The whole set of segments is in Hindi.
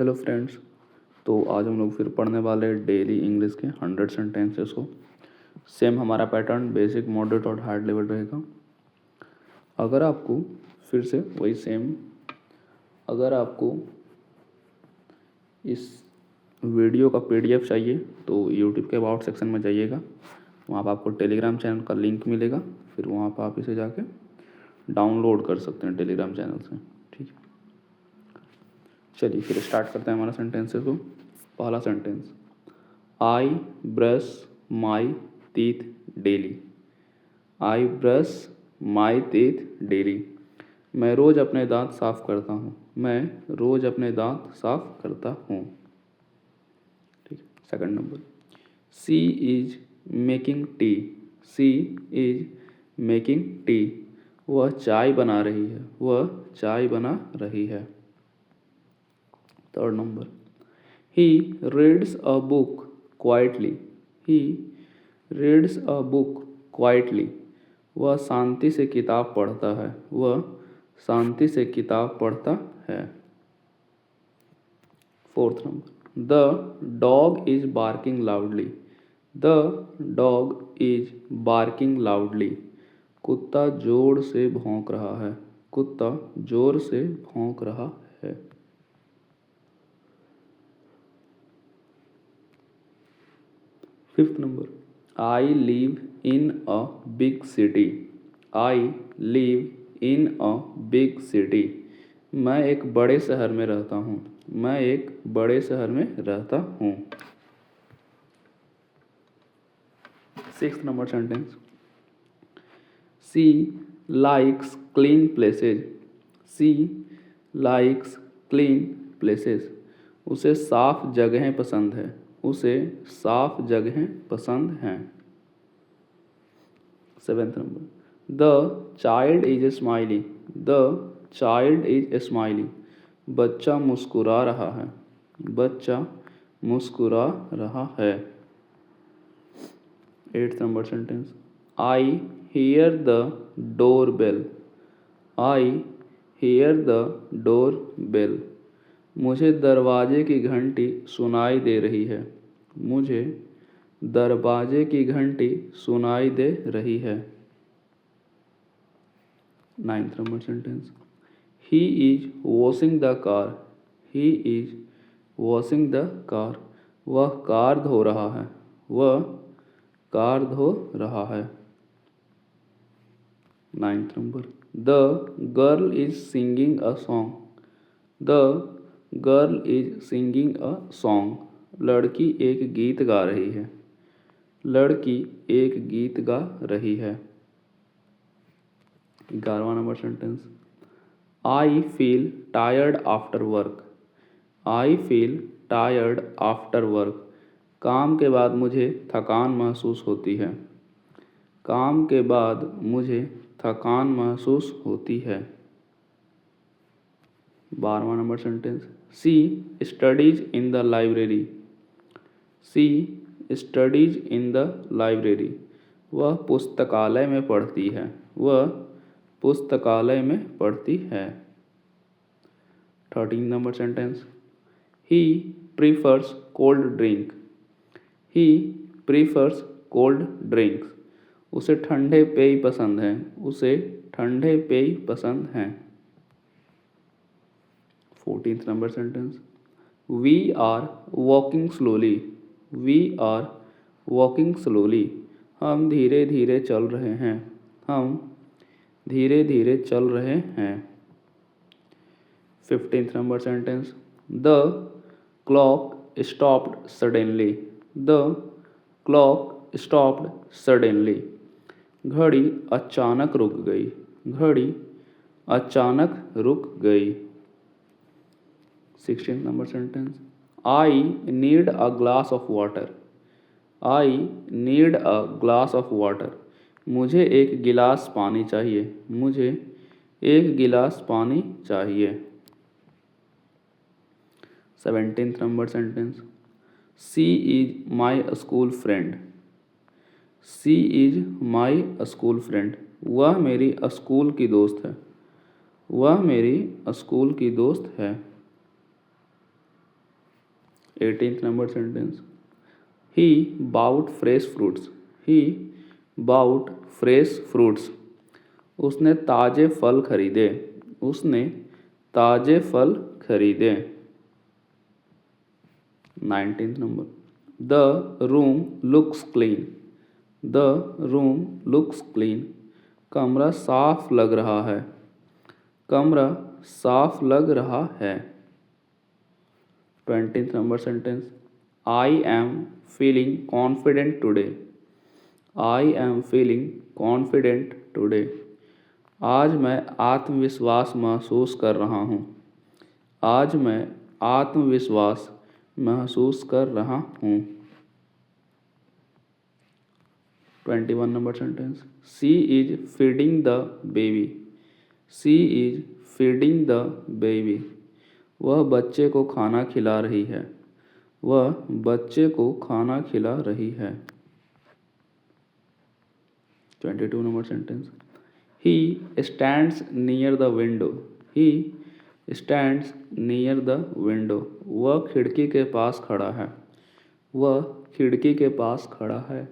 हेलो फ्रेंड्स, तो आज हम लोग फिर पढ़ने वाले डेली इंग्लिश के 100 सेंटेंसेस को। सेम हमारा पैटर्न बेसिक, मॉडरेट और हार्ड लेवल रहेगा। अगर आपको फिर से वही सेम, अगर आपको इस वीडियो का पीडीएफ चाहिए तो यूट्यूब के अबाउट सेक्शन में जाइएगा, वहाँ पर आपको टेलीग्राम चैनल का लिंक मिलेगा। फिर वहाँ पर आप इसे जाके डाउनलोड कर सकते हैं टेलीग्राम चैनल से। ठीक है, चलिए फिर स्टार्ट करते हैं हमारा सेंटेंसेस को। पहला sentence, I brush my teeth daily. I brush my teeth daily. मैं रोज़ अपने दांत साफ करता हूँ। मैं रोज़ अपने दांत साफ करता हूँ। ठीक है, second number, she is making tea. She is making tea. वह चाय बना रही है। वह चाय बना रही है। Third number, he reads a book quietly. He reads a book quietly. वह शांति से किताब पढ़ता है। वह शांति से किताब पढ़ता है। Fourth number, the dog is barking loudly. The dog is barking loudly. कुत्ता जोर से भौंक रहा है। कुत्ता जोर से भौंक रहा है। Fifth number, I live in a big city. I live in a big city. मैं एक बड़े शहर में रहता हूँ। मैं एक बड़े शहर में रहता हूँ। Sixth number sentence, she likes clean places. C likes clean places. उसे साफ जगहें पसंद है। उसे साफ जगहें पसंद हैं। Seventh number, the child is smiling. The child is smiling. बच्चा मुस्कुरा रहा है। बच्चा मुस्कुरा रहा है। Eighth number sentence, I hear the door bell. I hear the door bell. मुझे दरवाजे की घंटी सुनाई दे रही है। मुझे दरवाजे की घंटी सुनाई दे रही है। Ninth number sentence, he is washing the car. He is washing the car. वह कार धो रहा है। वह कार धो रहा है। Ninth number, the girl is singing a song. The girl is singing a song. लड़की एक गीत गा रही है। लड़की एक गीत गा रही है। 11वां number sentence, I feel tired after work. I feel tired after work. काम के बाद मुझे थकान महसूस होती है। काम के बाद मुझे थकान महसूस होती है। 12वां number sentence, she studies in the library. She studies in the library. वह पुस्तकालय में पढ़ती है। वह पुस्तकालय में पढ़ती है। 13 नंबर सेंटेंस, ही प्रीफर्स कोल्ड ड्रिंक। ही प्रीफर्स कोल्ड ड्रिंक्स। उसे ठंडे पेय पसंद हैं। उसे ठंडे पेय पसंद हैं। 14th number sentence, we are walking slowly. We are walking slowly. हम धीरे धीरे चल रहे हैं। हम धीरे धीरे चल रहे हैं। 15th number sentence, the clock stopped suddenly. The clock stopped suddenly. घड़ी अचानक रुक गई। घड़ी अचानक रुक गई। 16th number sentence, I need a glass of water. I need a glass of water. मुझे एक गिलास पानी चाहिए। मुझे एक गिलास पानी चाहिए। 17th number sentence, she is my school friend. She is my school friend. वह मेरी स्कूल की दोस्त है। वह मेरी स्कूल की दोस्त है। 18th नंबर सेंटेंस, ही बाउट फ्रेश फ्रूट्स, ही बाउट फ्रेश फ्रूट्स, उसने ताज़े फल खरीदे, उसने ताज़े फल खरीदे। 19th number, the room looks clean, the room looks clean, कमरा साफ लग रहा है, कमरा साफ लग रहा है। 20th number sentence, I am feeling confident today, I am feeling confident today, आज मैं आत्मविश्वास महसूस कर रहा हूँ, आज मैं आत्मविश्वास महसूस कर रहा हूँ। 21 number sentence, she is feeding the baby, she is feeding the baby, वह बच्चे को खाना खिला रही है, वह बच्चे को खाना खिला रही है। 22 number sentence, he stands near the window, he stands near the window, वह खिड़की के पास खड़ा है, वह खिड़की के पास खड़ा है।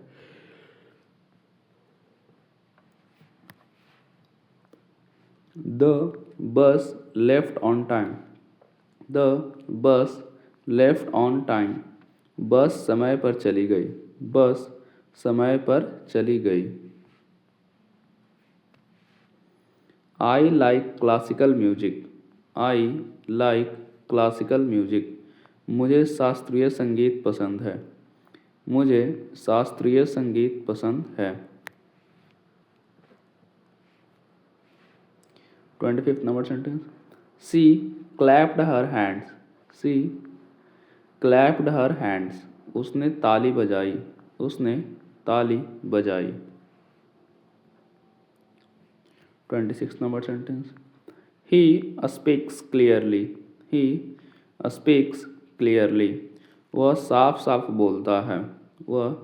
The bus left on time, the bus left on time, बस समय पर चली गई, बस समय पर चली गई। I like classical music, I like classical music, मुझे शास्त्रीय संगीत पसंद है, मुझे शास्त्रीय संगीत पसंद है। 25th नंबर सेंटेंस, सी क्लैप्ड हर हैंड्स, सी क्लैप्ड हर हैंड्स, उसने ताली बजाई, उसने ताली बजाई। 26th number sentence, he speaks clearly, he speaks clearly, वह साफ साफ बोलता है, वह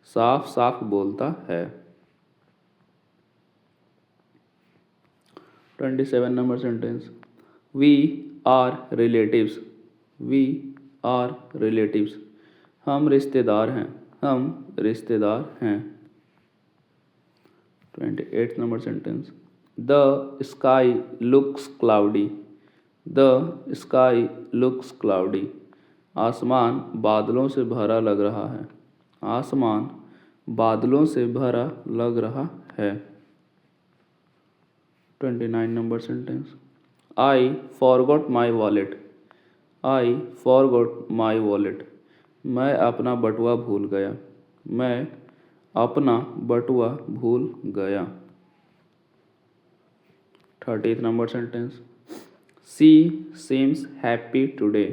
साफ साफ बोलता है। 27 number sentence, we are relatives, we are relatives, हम रिश्तेदार हैं, हम रिश्तेदार हैं। 28 number sentence, the sky looks cloudy, the sky looks cloudy, आसमान बादलों से भरा लग रहा है, आसमान बादलों से भरा लग रहा है। 29 number sentence, I forgot my wallet, I forgot my wallet, मैं अपना बटुआ भूल गया, मैं अपना बटुआ भूल गया। 30th नंबर सेंटेंस, सी सीम्स हैप्पी टुडे,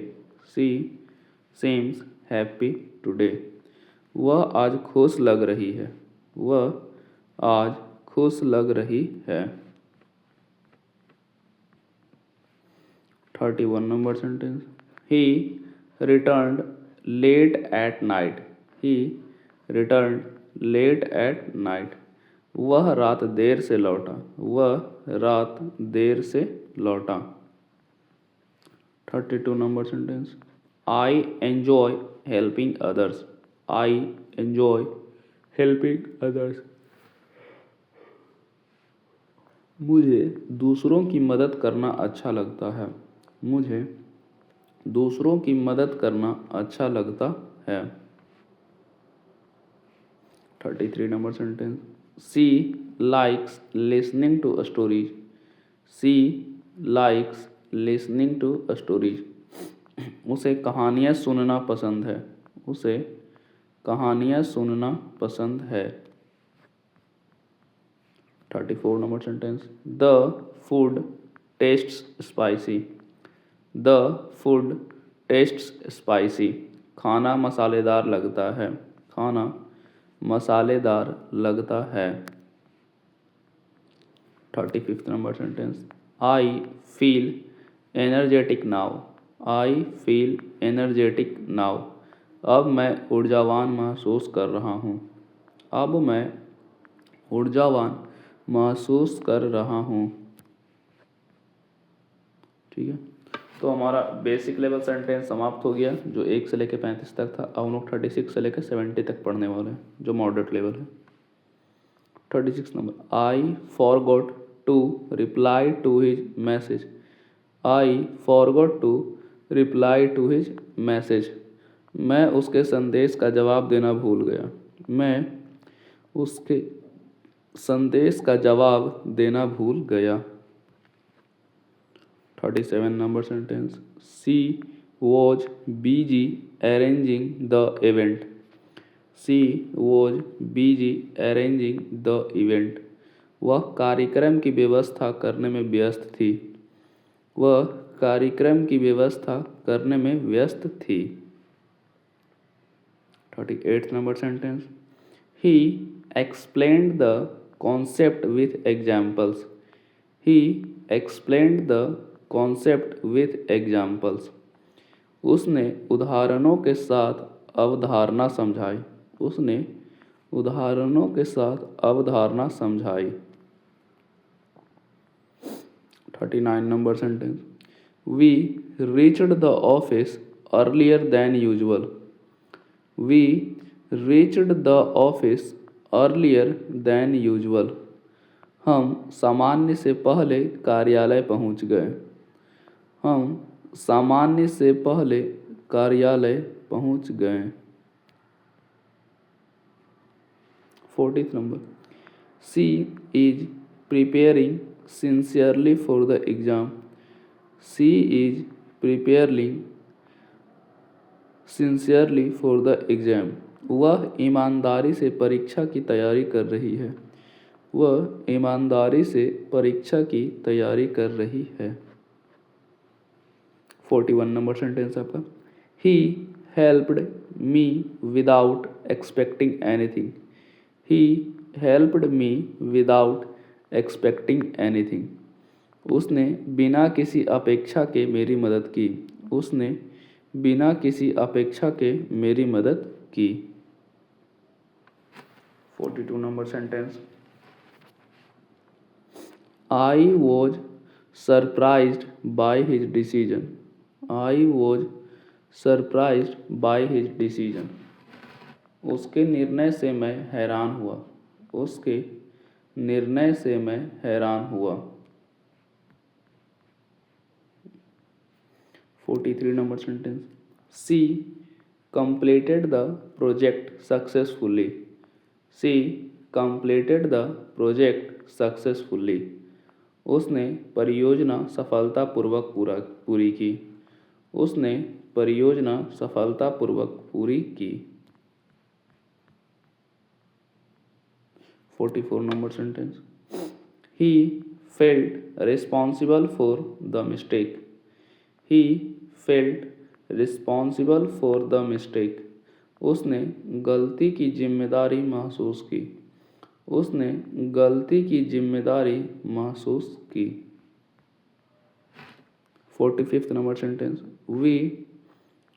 सी सीम्स हैप्पी टुडे, वह आज खुश लग रही है, वह आज खुश लग रही है। 31 number sentence, he returned late at night, he returned late at night, वह रात देर से लौटा, वह रात देर से लौटा। 32 number sentence, I enjoy helping others, I enjoy helping others, मुझे दूसरों की मदद करना अच्छा लगता है, मुझे दूसरों की मदद करना अच्छा लगता है। 33 number sentence, she likes listening to stories, she likes listening to stories, उसे कहानियाँ सुनना पसंद है, उसे कहानियाँ सुनना पसंद है। 34 number sentence, the food tests spicy, the food tests spicy, खाना मसालेदार लगता है, खाना मसालेदार लगता है। 35th number sentence, I feel energetic now, I feel energetic now, अब मैं ऊर्जावान महसूस कर रहा हूँ, अब मैं ऊर्जावान महसूस कर रहा हूँ। ठीक है। तो हमारा बेसिक लेवल सेंटेंस समाप्त हो गया, जो 1 से लेकर 35 तक था। अब हम लोग 36 से लेकर 70 तक पढ़ने वाले हैं, जो मॉडरेट लेवल है। 36 number, I forgot to reply to his message. I forgot to reply to his message. मैं उसके संदेश का जवाब देना भूल गया। मैं उसके संदेश का जवाब देना भूल गया। 37 number sentence, she was busy arranging the event. She was busy arranging the event. वह कार्यक्रम की व्यवस्था करने में व्यस्त थी। वह कार्यक्रम की व्यवस्था करने में व्यस्त थी। 38 number sentence, he explained the concept with examples. He explained the concept with examples. उसने उदाहरणों के साथ अवधारणा समझाई। उसने उदाहरणों के साथ अवधारणा समझाई। 39 number sentence, we reached the office earlier than usual. We reached the office earlier than usual. हम सामान्य से पहले कार्यालय पहुंच गए। हम सामान्य से पहले कार्यालय पहुंच गए। 40th number, she is preparing sincerely for the exam. She is preparing sincerely for the exam. वह ईमानदारी से परीक्षा की तैयारी कर रही है। वह ईमानदारी से परीक्षा की तैयारी कर रही है। 41 नंबर सेंटेंस आपका, he helped me without expecting anything. He helped me without expecting anything. उसने बिना किसी अपेक्षा के मेरी मदद की। उसने बिना किसी अपेक्षा के मेरी मदद की। 42 number sentence, I was surprised by his decision. I was surprised by his decision. उसके निर्णय से मैं हैरान हुआ। उसके निर्णय से मैं हैरान हुआ। 43 number sentence, she completed the project successfully. She completed the project successfully. उसने परियोजना सफलतापूर्वक पूरी की। उसने परियोजना सफलतापूर्वक पूरी की। 44 number sentence, he felt responsible for the mistake. He felt responsible for the mistake. उसने गलती की जिम्मेदारी महसूस की। उसने गलती की जिम्मेदारी महसूस की। 45th number sentence, we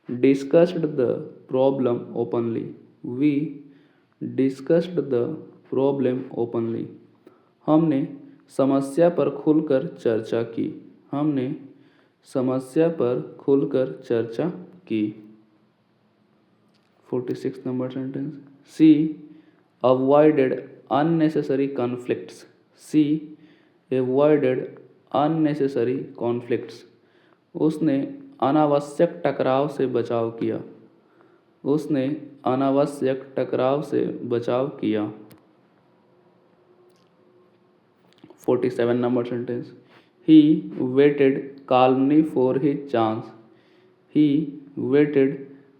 discussed the problem openly. We discussed the problem openly. हमने समस्या पर खुलकर चर्चा की। हमने समस्या पर खुलकर चर्चा की। 46 number sentence, she avoided unnecessary conflicts. She avoided unnecessary conflicts. उसने अनावश्यक टकराव से बचाव किया। उसने अनावश्यक टकराव से बचाव किया। 47 number sentence, he waited calmly for his chance. He waited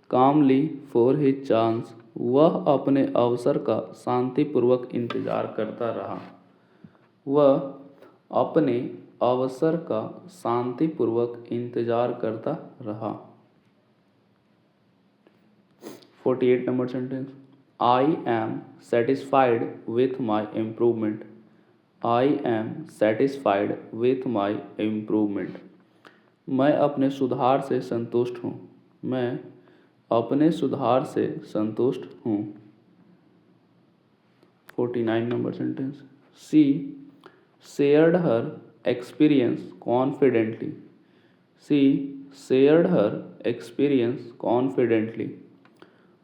calmly for his chance. वह अपने अवसर का शांतिपूर्वक इंतजार करता रहा। वह अपने अवसर का शांतिपूर्वक इंतजार करता रहा। 48 number sentence, I am satisfied with my improvement. I am satisfied with my improvement. मैं अपने सुधार से संतुष्ट हूँ। मैं अपने सुधार से संतुष्ट हूँ। 49 number sentence, she shared her experience confidently. She shared her experience confidently.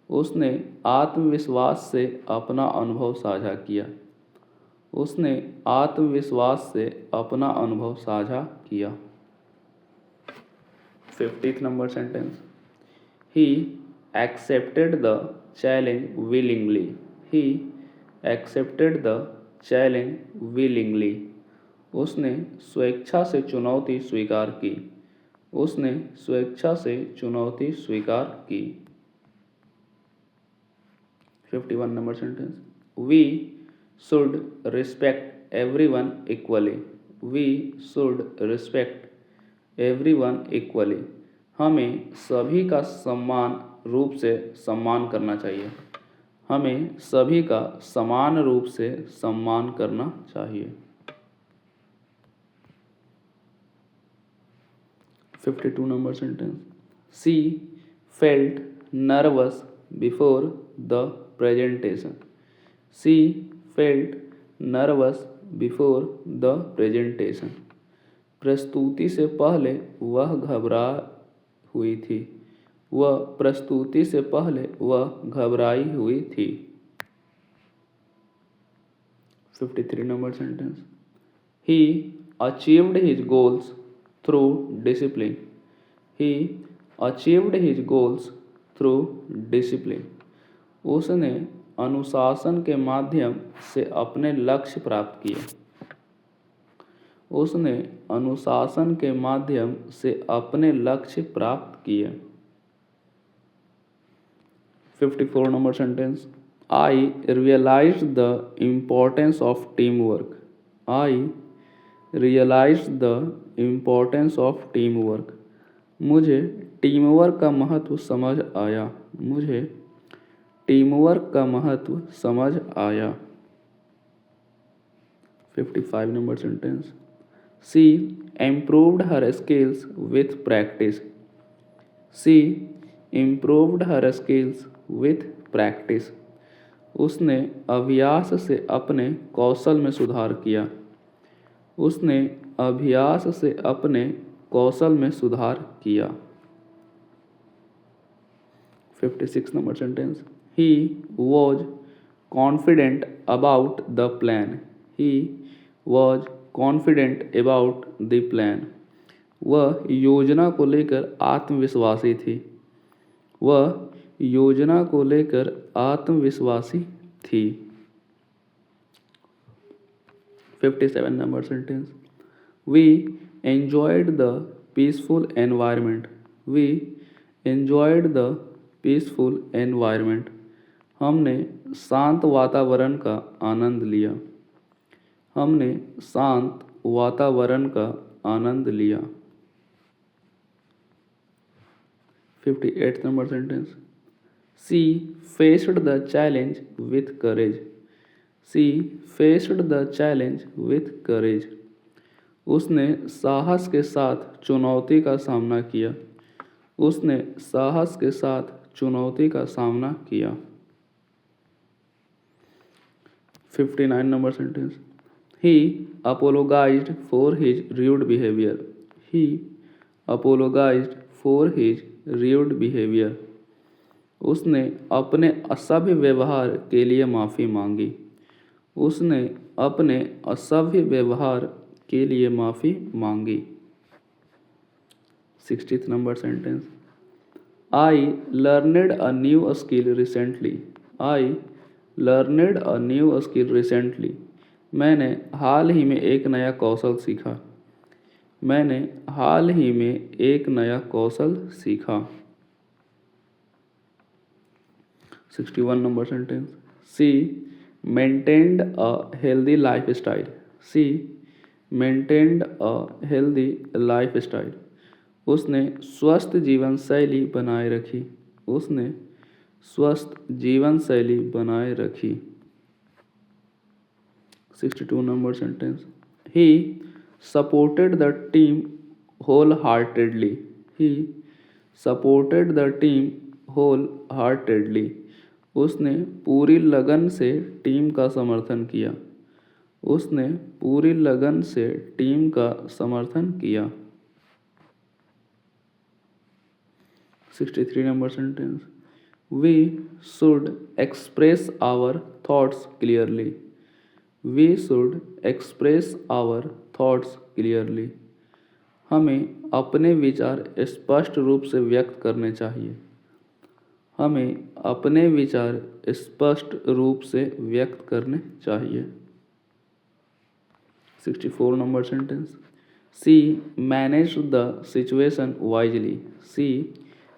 उसने आत्मविश्वास से अपना अनुभव साझा किया। उसने आत्मविश्वास से अपना अनुभव साझा किया। 50th number sentence, he accepted the challenge willingly. He accepted the challenge willingly. उसने स्वेच्छा से चुनौती स्वीकार की। उसने स्वेच्छा से चुनौती स्वीकार की। 51 number sentence, we should respect everyone equally. We should respect everyone equally. हमें सभी का समान रूप से सम्मान करना चाहिए। हमें सभी का समान रूप से सम्मान करना चाहिए। 52 number sentence, she felt nervous before the presentation. She felt nervous before the presentation. प्रस्तुति से पहले वह घबरा हुई थी। वह प्रस्तुति से पहले वह घबराई हुई थी। 53 number sentence, he achieved his goals through discipline. He achieved his goals through discipline. उसने अनुशासन के माध्यम से अपने लक्ष्य प्राप्त किए। उसने अनुशासन के माध्यम से अपने लक्ष्य प्राप्त किए। 54 number sentence, I realise the importance of team work. I realise the importance of team work. मुझे टीम वर्क का महत्व समझ आया। मुझे टीम वर्क का महत्व समझ आया। 55 number sentence, she improved her skills with practice. She improved her skills with practice. उसने अभ्यास से अपने कौशल में सुधार किया। उसने अभ्यास से अपने कौशल में सुधार किया। 56 number sentence, he was confident about the plan. He was confident about the plan. वह योजना को लेकर आत्मविश्वासी थी। वह योजना को लेकर आत्मविश्वासी थी। 57 number sentence, we enjoyed the peaceful environment. We enjoyed the peaceful environment. हमने शांत वातावरण का आनंद लिया। हमने शांत वातावरण का आनंद लिया। 58th number sentence, she faced the challenge with courage. she faced the challenge with courage. उसने साहस के साथ चुनौती का सामना किया। उसने साहस के साथ चुनौती का सामना किया। 59 number sentence, he apologised for his rude behaviour. He apologised for his rude behaviour. उसने अपने असभ्य व्यवहार के लिए माफ़ी मांगी। उसने अपने असभ्य व्यवहार के लिए माफ़ी मांगी। 60th number sentence, I learned a new skill recently. I learned a new skill recently. मैंने हाल ही में एक नया कौशल सीखा। मैंने हाल ही में एक नया कौशल सीखा। 61 number sentence, she maintained a healthy life style. She maintained a healthy life style. उसने स्वस्थ जीवन शैली बनाए रखी। उसने स्वस्थ जीवन शैली बनाए रखी। 62 number sentence, he supported the team whole heartedly. He supported the team whole heartedly. उसने पूरी लगन से टीम का समर्थन किया। उसने पूरी लगन से टीम का समर्थन किया। 63 number sentence, we should express our thoughts clearly. We should express our thoughts clearly. हमें अपने विचार स्पष्ट रूप से व्यक्त करने चाहिए। हमें अपने विचार स्पष्ट रूप से व्यक्त करने चाहिए। 64 number sentence, she manage the situation wisely. She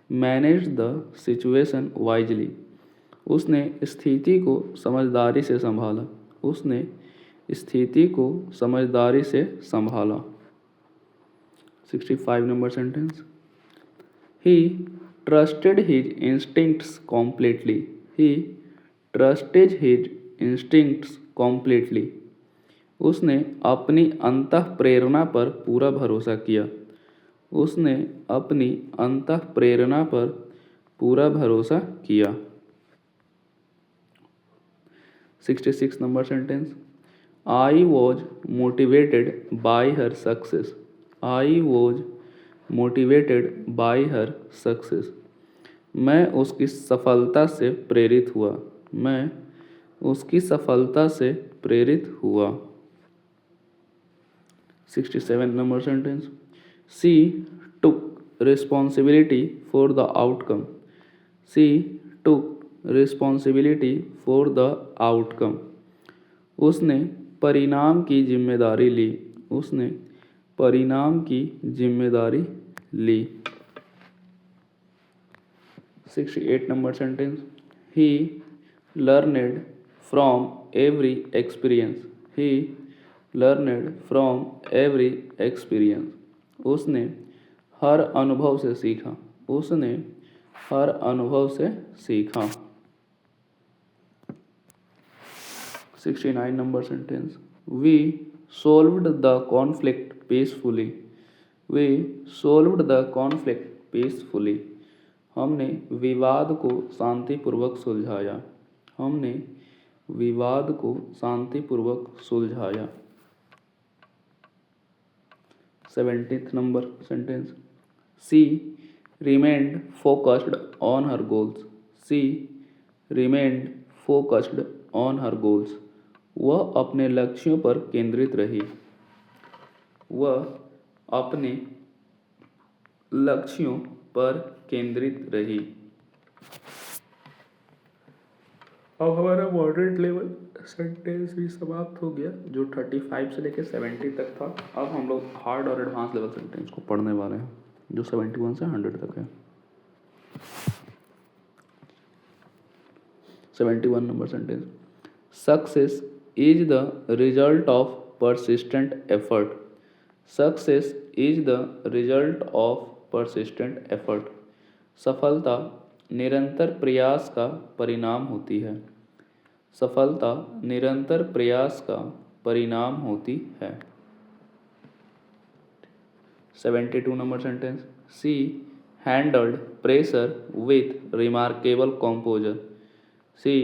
manage the situation wisely. उसने स्थिति को समझदारी से संभाला। उसने स्थिति को समझदारी से संभाला। 65 नंबर सेंटेंस, ही ट्रस्टेड हिज इंस्टिंक्ट्स कॉम्प्लीटली। ही ट्रस्टेड हिज इंस्टिंक्ट्स कॉम्प्लीटली। उसने अपनी अंतः प्रेरणा पर पूरा भरोसा किया। उसने अपनी अंतः प्रेरणा पर पूरा भरोसा किया। 66 number sentence, I was motivated by her success. I was motivated by her success. मैं उसकी सफलता से प्रेरित हुआ। मैं उसकी सफलता से प्रेरित हुआ। 67 number sentence, she took responsibility for the outcome. She took responsibility for the outcome. उसने परिणाम की जिम्मेदारी ली। उसने परिणाम की जिम्मेदारी ली। 68 number sentence, he learned from every experience. He learned from every experience. उसने हर अनुभव से सीखा। उसने हर अनुभव से सीखा। 69 number sentence, we solved the conflict peacefully. We solved the conflict peacefully. हमने विवाद को शांतिपूर्वक सुलझाया। हमने विवाद को शांतिपूर्वक सुलझाया। 70th number sentence, she remained focused on her goals. She remained focused on her goals. वह अपने लक्ष्यों पर केंद्रित रही। वह अपने लक्ष्यों पर केंद्रित रही। अब हमारा मॉडरेट लेवल सेंटेंस भी समाप्त हो गया, जो 35 से लेकर 70 तक था। अब हम लोग हार्ड और एडवांस लेवल सेंटेंस को पढ़ने वाले हैं, जो 71 से 100 तक है। 71 number sentence, success is the result of persistent effort. Success is the result of persistent effort. सफलता निरंतर प्रयास का परिणाम होती है। सफलता निरंतर प्रयास का परिणाम होती है। 72 number sentence, she handled pressure with remarkable composure. She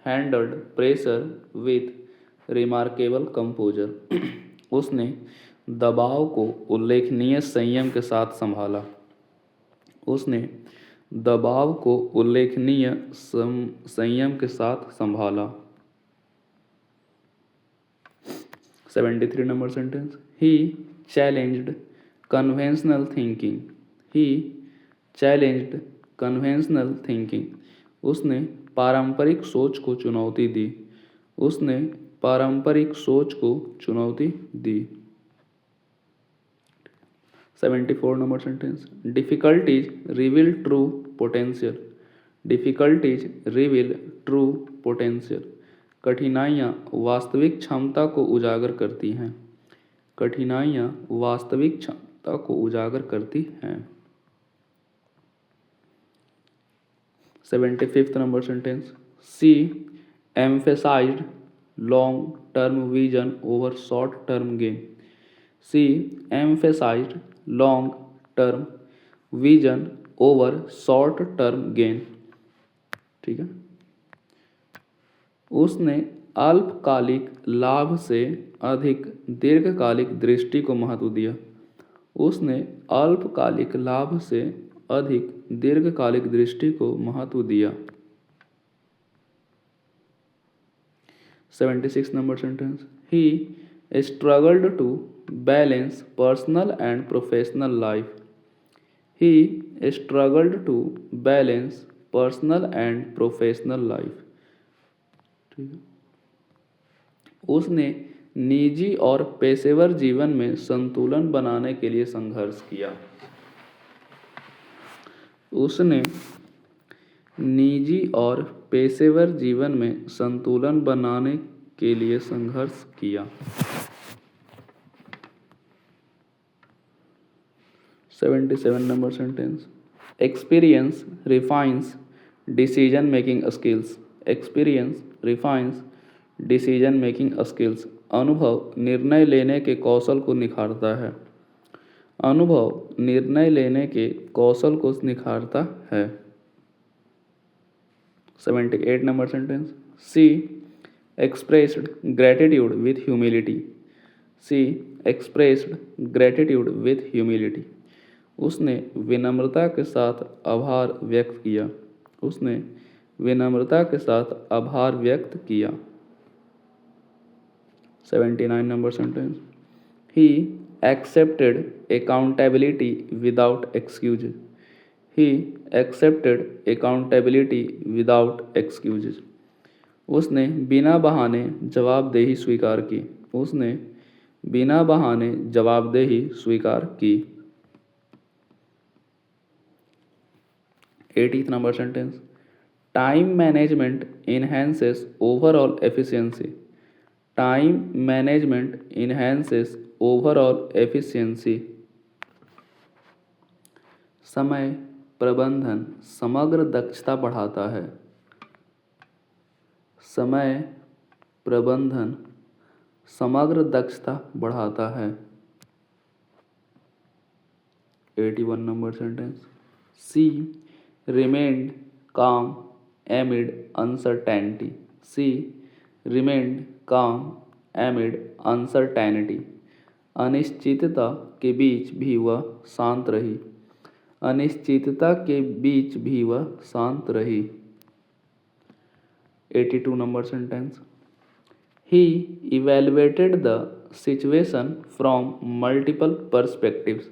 handled pressure with remarkable composure. उसने दबाव को उल्लेखनीय संयम के साथ संभाला। उसने दबाव को उल्लेखनीय संयम के साथ संभाला। 73 नंबर सेंटेंस, ही चैलेंज्ड कन्वेंशनल थिंकिंग। ही चैलेंज्ड कन्वेंशनल थिंकिंग। उसने पारंपरिक सोच को चुनौती दी। उसने पारंपरिक सोच को चुनौती दी। 74 number sentence, difficulties reveal true potential. Difficulties reveal true potential. कठिनाइयाँ वास्तविक क्षमता को उजागर करती हैं। कठिनाइयाँ वास्तविक क्षमता को उजागर करती हैं। 75th number sentence, she emphasised long term vision over short term gain. She emphasised long term vision over short term gain. ठीक है। उसने अल्पकालिक लाभ से अधिक दीर्घकालिक दृष्टि को महत्व दिया। उसने अल्पकालिक लाभ से अधिक दीर्घकालिक दृष्टि को महत्व दिया। 76 number sentence, he struggled to balance personal and professional life। he struggled to balance personal and professional life। ठीक है, उसने निजी और पेशेवर जीवन में संतुलन बनाने के लिए संघर्ष किया। उसने निजी और पेशेवर जीवन में संतुलन बनाने के लिए संघर्ष किया। 77 number sentence, experience refines decision making skills. Experience refines decision making skills. अनुभव निर्णय लेने के कौशल को निखारता है। अनुभव निर्णय लेने के कौशल को निखारता है। 78 number sentence, she expressed gratitude with humility. She expressed gratitude with humility. उसने विनम्रता के साथ आभार व्यक्त किया। उसने विनम्रता के साथ आभार व्यक्त किया। 79 number sentence, he accepted accountability without excuses। he accepted accountability without excuses। उसने बिना बहाने जवाबदेही स्वीकार की। उसने बिना बहाने जवाबदेही स्वीकार की। 80th number sentence, time management enhances overall efficiency। Time management enhances overall efficiency। समय प्रबंधन समग्र दक्षता बढ़ाता है। समय प्रबंधन समग्र दक्षता बढ़ाता है। 81 नंबर सेंटेंस, सी remained calm amid uncertainty। सी remained calm amid uncertainty। अनिश्चितता के बीच भी वह शांत रही। अनिश्चितता के बीच भी वह शांत रही। 82 number sentence, he evaluated the situation from multiple perspectives.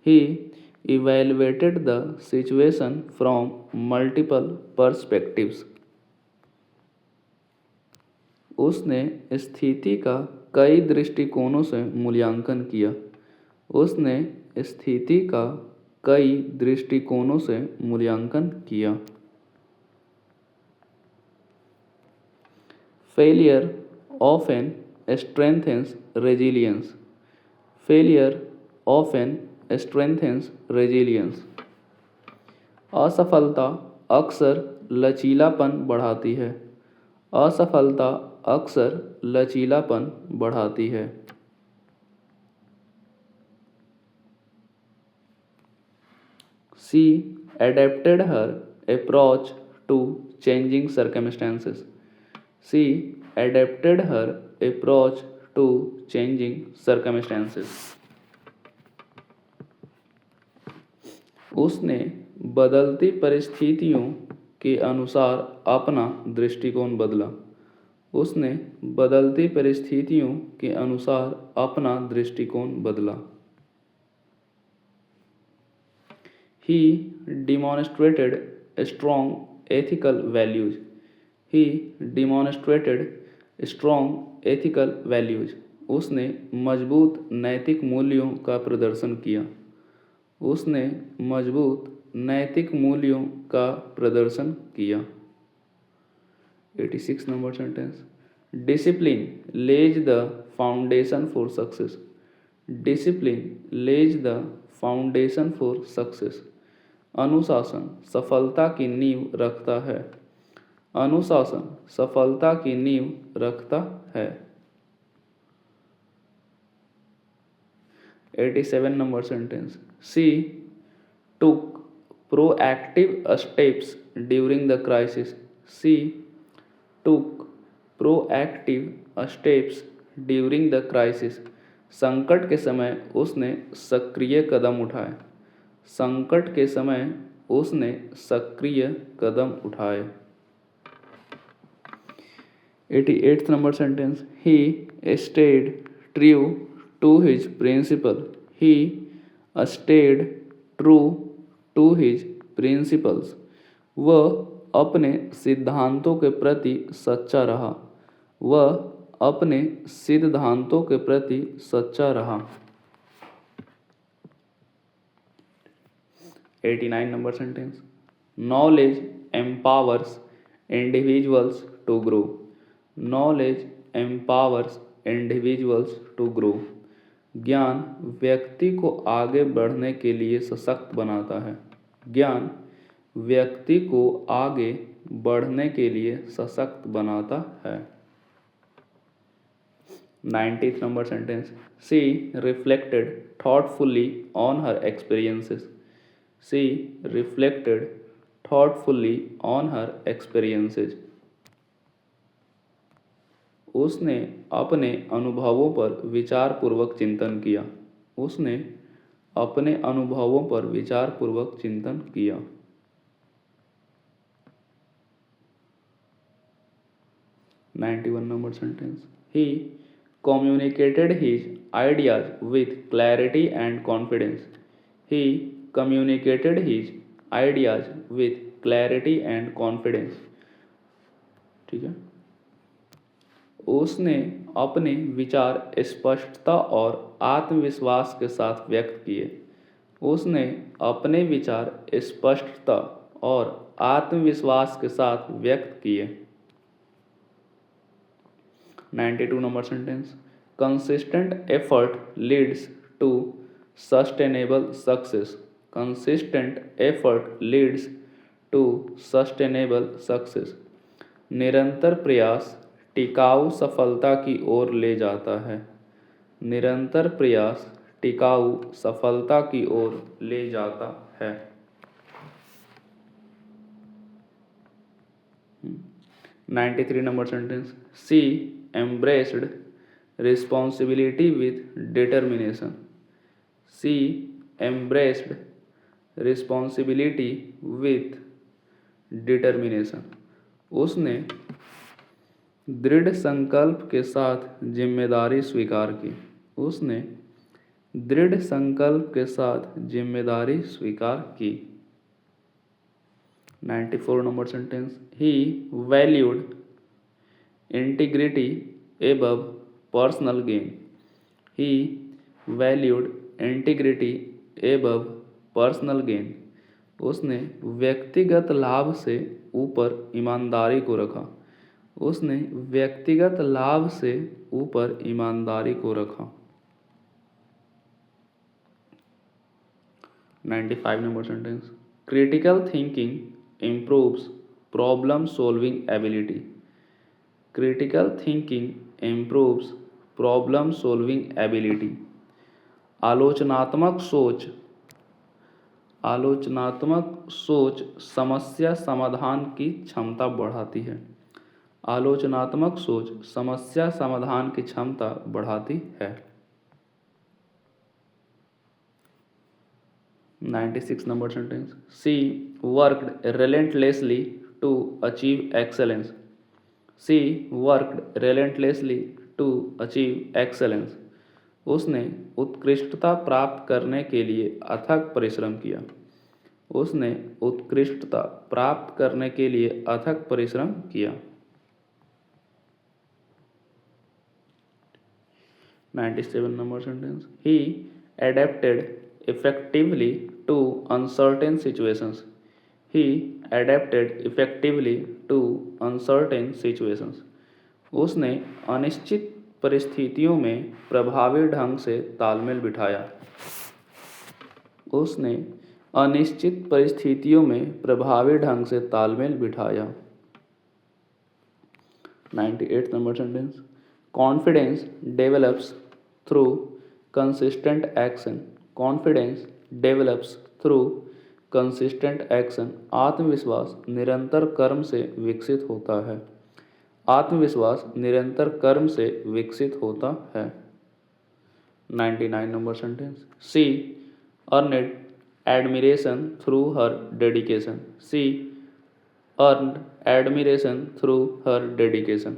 He evaluated the situation from multiple perspectives. उसने स्थिति का कई दृष्टिकोणों से मूल्यांकन किया। उसने स्थिति का कई दृष्टिकोणों से मूल्यांकन किया। Failure often strengthens resilience. Failure often strengthens resilience. असफलता अक्सर लचीलापन बढ़ाती है। असफलता अक्सर लचीलापन बढ़ाती है। सी adapted her approach to changing circumstances। C adapted her approach to changing circumstances। उसने बदलती परिस्थितियों के अनुसार अपना दृष्टिकोण बदला। उसने बदलती परिस्थितियों के अनुसार अपना दृष्टिकोण बदला। He demonstrated strong ethical values। He demonstrated strong ethical values। उसने मजबूत नैतिक मूल्यों का प्रदर्शन किया। उसने मजबूत नैतिक मूल्यों का प्रदर्शन किया। 86 number sentence, discipline Lay's the foundation for success. Discipline Lay's the foundation for success. अनुशासन सफलता की नींव रखता है। अनुशासन सफलता की नींव रखता है। 87 number sentence, she took proactive steps during the crisis. She took proactive steps during the crisis. संकट के समय उसने सक्रिय कदम उठाए। संकट के समय उसने सक्रिय कदम उठाए। 88th number sentence, he stayed true to his principle. He stayed true to his principles. वह अपने सिद्धांतों के प्रति सच्चा रहा। वह अपने सिद्धांतों के प्रति सच्चा रहा। 89 number sentence, knowledge empowers individuals to grow. Knowledge empowers individuals to grow. ज्ञान व्यक्ति को आगे बढ़ने के लिए सशक्त बनाता है। ज्ञान व्यक्ति को आगे बढ़ने के लिए सशक्त बनाता है। 90th number sentence, she reflected thoughtfully on her experiences. She reflected thoughtfully on her experiences. उसने अपने अनुभवों पर विचारपूर्वक चिंतन किया। उसने अपने अनुभवों पर विचारपूर्वक चिंतन किया। 91 number sentence, he communicated his ideas with clarity and confidence. He communicated his ideas with clarity and confidence. ठीक है, उसने अपने विचार स्पष्टता और आत्मविश्वास के साथ व्यक्त किए। उसने अपने विचार स्पष्टता और आत्मविश्वास के साथ व्यक्त किए। 92 number sentence, consistent effort leads to sustainable success. Consistent effort leads to sustainable success. निरंतर प्रयास टिकाऊ सफलता की ओर ले जाता है। निरंतर प्रयास टिकाऊ सफलता की ओर ले जाता है। 93 number sentence, she embraced responsibility with determination. She embraced responsibility with determination. उसने दृढ़ संकल्प के साथ जिम्मेदारी स्वीकार की। उसने दृढ़ संकल्प के साथ जिम्मेदारी स्वीकार की। 94 number sentence, he valued integrity above personal gain. He valued integrity above personal gain. उसने व्यक्तिगत लाभ से ऊपर ईमानदारी को रखा। उसने व्यक्तिगत लाभ से ऊपर ईमानदारी को रखा। 95 number sentence, critical thinking improves problem solving ability. Critical thinking improves problem solving ability. आलोचनात्मक सोच समस्या समाधान की क्षमता बढ़ाती है। आलोचनात्मक सोच समस्या समाधान की क्षमता बढ़ाती है। 96 number sentence, she worked relentlessly to achieve excellence. She worked relentlessly to achieve excellence. उसने उत्कृष्टता प्राप्त करने के लिए अथक परिश्रम किया। उसने उत्कृष्टता प्राप्त करने के लिए अथक परिश्रम किया। 97 number sentence, he adapted effectively to uncertain situations. He adapted effectively to uncertain situations. उसने अनिश्चित परिस्थितियों में प्रभावी ढंग से तालमेल बिठाया। उसने अनिश्चित परिस्थितियों में प्रभावी ढंग से तालमेल बिठाया। 98 number sentence, confidence develops through consistent action. Confidence develops through consistent action. आत्मविश्वास निरंतर कर्म से विकसित होता है। आत्मविश्वास निरंतर कर्म से विकसित होता है। 99 number sentence, she अर्नेड admiration through her dedication. She earned admiration through her dedication.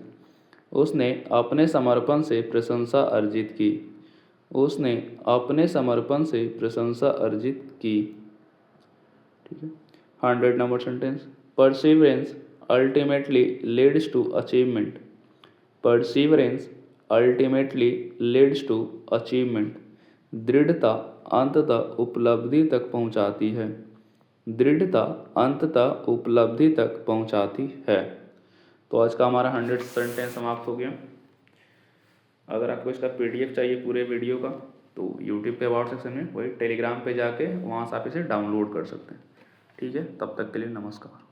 उसने अपने समर्पण से प्रशंसा अर्जित की. उसने अपने समर्पण से प्रशंसा अर्जित की. ठीक है. 100 number sentence. Perseverance ultimately leads to achievement. Perseverance ultimately leads to achievement. दृढ़ता अंततः उपलब्धि तक पहुंचाती है. दृढ़ता अंततः उपलब्धि तक पहुंचाती है. तो आज का हमारा 100 सेंटेंस समाप्त हो गया. अगर आपको इसका PDF चाहिए पूरे वीडियो का तो यूट्यूब के अबाउट सेक्शन में वही टेलीग्राम पे जाके वहाँ से आप इसे डाउनलोड कर सकते हैं. ठीक है, तब तक के लिए नमस्कार.